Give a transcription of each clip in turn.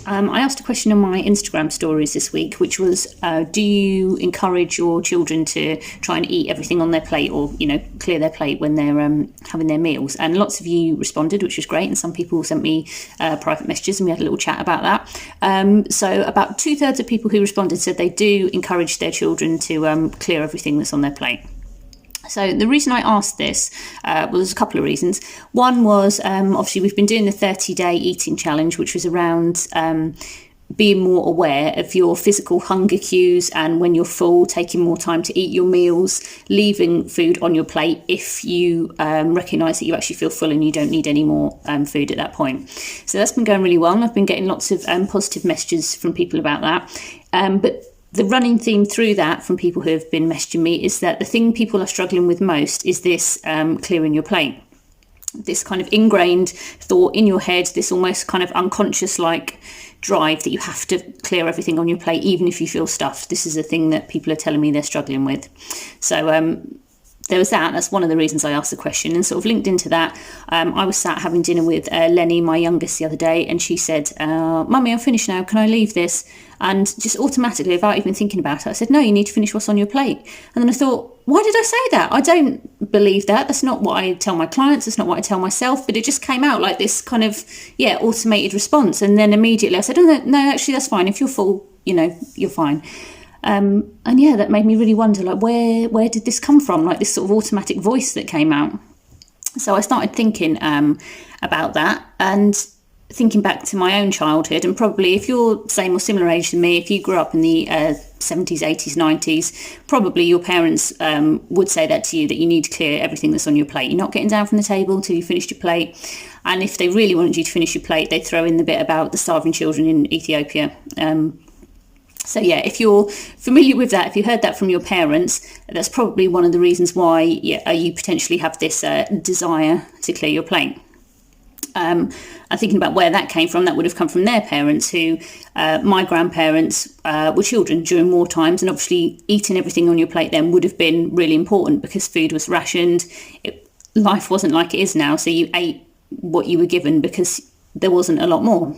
I asked a question on my Instagram stories this week, which was, do you encourage your children to try and eat everything on their plate, or, clear their plate when they're having their meals? And lots of you responded, which was great. And some people sent me private messages and we had a little chat about that. So about 2/3 of people who responded said they do encourage their children to clear everything that's on their plate. So the reason I asked this was a couple of reasons. One was, obviously, we've been doing the 30-day eating challenge, which was around being more aware of your physical hunger cues, and when you're full, taking more time to eat your meals, leaving food on your plate if you recognise that you actually feel full and you don't need any more food at that point. So that's been going really well, and I've been getting lots of positive messages from people about that. But the running theme through that from people who have been messaging me is that the thing people are struggling with most is this clearing your plate. This kind of ingrained thought in your head, this almost kind of unconscious like drive that you have to clear everything on your plate, even if you feel stuffed. This is a thing that people are telling me they're struggling with. So there was that. That's one of the reasons I asked the question, and sort of linked into that. I was sat having dinner with Lenny, my youngest, the other day, and she said, "Mummy, I'm finished now. Can I leave this?" And just automatically, without even thinking about it, I said, "No, you need to finish what's on your plate." And then I thought, why did I say that? I don't believe that. That's not what I tell my clients. That's not what I tell myself. But it just came out like this kind of, automated response. And then immediately I said, "Oh, no, actually, that's fine. If you're full, you're fine." That made me really wonder, like, where did this come from? Like this sort of automatic voice that came out. So I started thinking about that, and thinking back to my own childhood, and probably if you're same or similar age than me, if you grew up in the 70s, 80s, 90s, probably your parents would say that to you, that you need to clear everything that's on your plate. You're not getting down from the table until you finished your plate. And if they really wanted you to finish your plate, they'd throw in the bit about the starving children in Ethiopia. So if you're familiar with that, if you heard that from your parents, that's probably one of the reasons why you potentially have this desire to clear your plate. And thinking about where that came from, that would have come from their parents, who, my grandparents were children during war times, and obviously eating everything on your plate then would have been really important because food was rationed. Life wasn't like it is now, so you ate what you were given because there wasn't a lot more.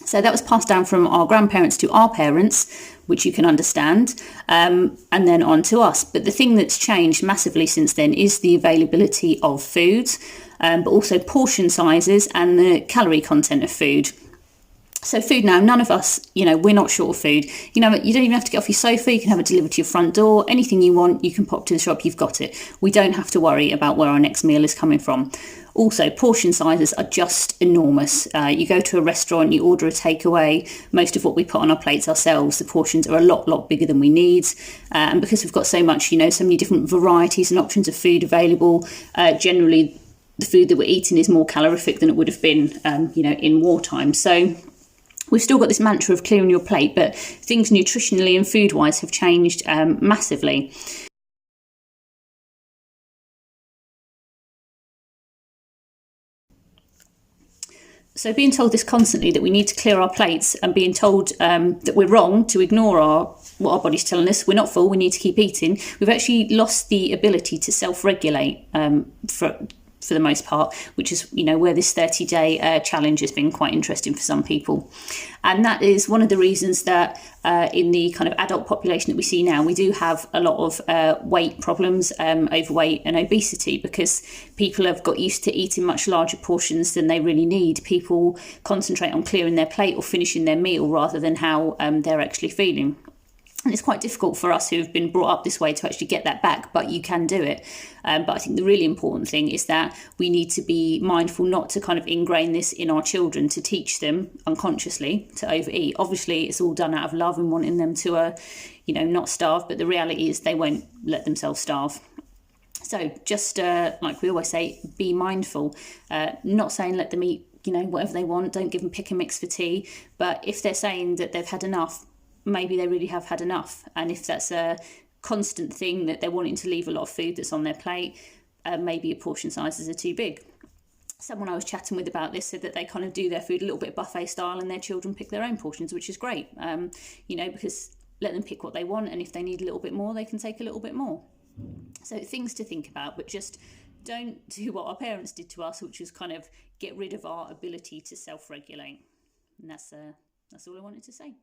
So that was passed down from our grandparents to our parents, which you can understand, and then on to us. But the thing that's changed massively since then is the availability of foods, but also portion sizes and the calorie content of food. So food now, none of us, we're not short of food. You don't even have to get off your sofa. You can have it delivered to your front door. Anything you want, you can pop to the shop, you've got it. We don't have to worry about where our next meal is coming from. Also, portion sizes are just enormous. You go to a restaurant, you order a takeaway. Most of what we put on our plates ourselves, the portions are a lot bigger than we need. And because we've got so much, so many different varieties and options of food available, generally the food that we're eating is more calorific than it would have been, in wartime. So we've still got this mantra of clearing your plate, but things nutritionally and food-wise have changed massively. So being told this constantly, that we need to clear our plates, and being told that we're wrong to ignore what our body's telling us, we're not full, we need to keep eating, we've actually lost the ability to self-regulate for the most part, which is, where this 30-day challenge has been quite interesting for some people. And that is one of the reasons that in the kind of adult population that we see now, we do have a lot of weight problems, overweight and obesity, because people have got used to eating much larger portions than they really need. People concentrate on clearing their plate or finishing their meal rather than how they're actually feeling. And it's quite difficult for us who have been brought up this way to actually get that back, but you can do it. But I think the really important thing is that we need to be mindful not to kind of ingrain this in our children, to teach them unconsciously to overeat. Obviously, it's all done out of love and wanting them to, not starve. But the reality is they won't let themselves starve. So just like we always say, be mindful. Not saying let them eat, whatever they want. Don't give them pick and mix for tea. But if they're saying that they've had enough, maybe they really have had enough. And if that's a constant thing that they're wanting to leave a lot of food that's on their plate, maybe your portion sizes are too big. Someone I was chatting with about this said that they kind of do their food a little bit buffet style, and their children pick their own portions, which is great, because let them pick what they want, and if they need a little bit more, they can take a little bit more. So things to think about, but just don't do what our parents did to us, which was kind of get rid of our ability to self-regulate. And that's That's all I wanted to say.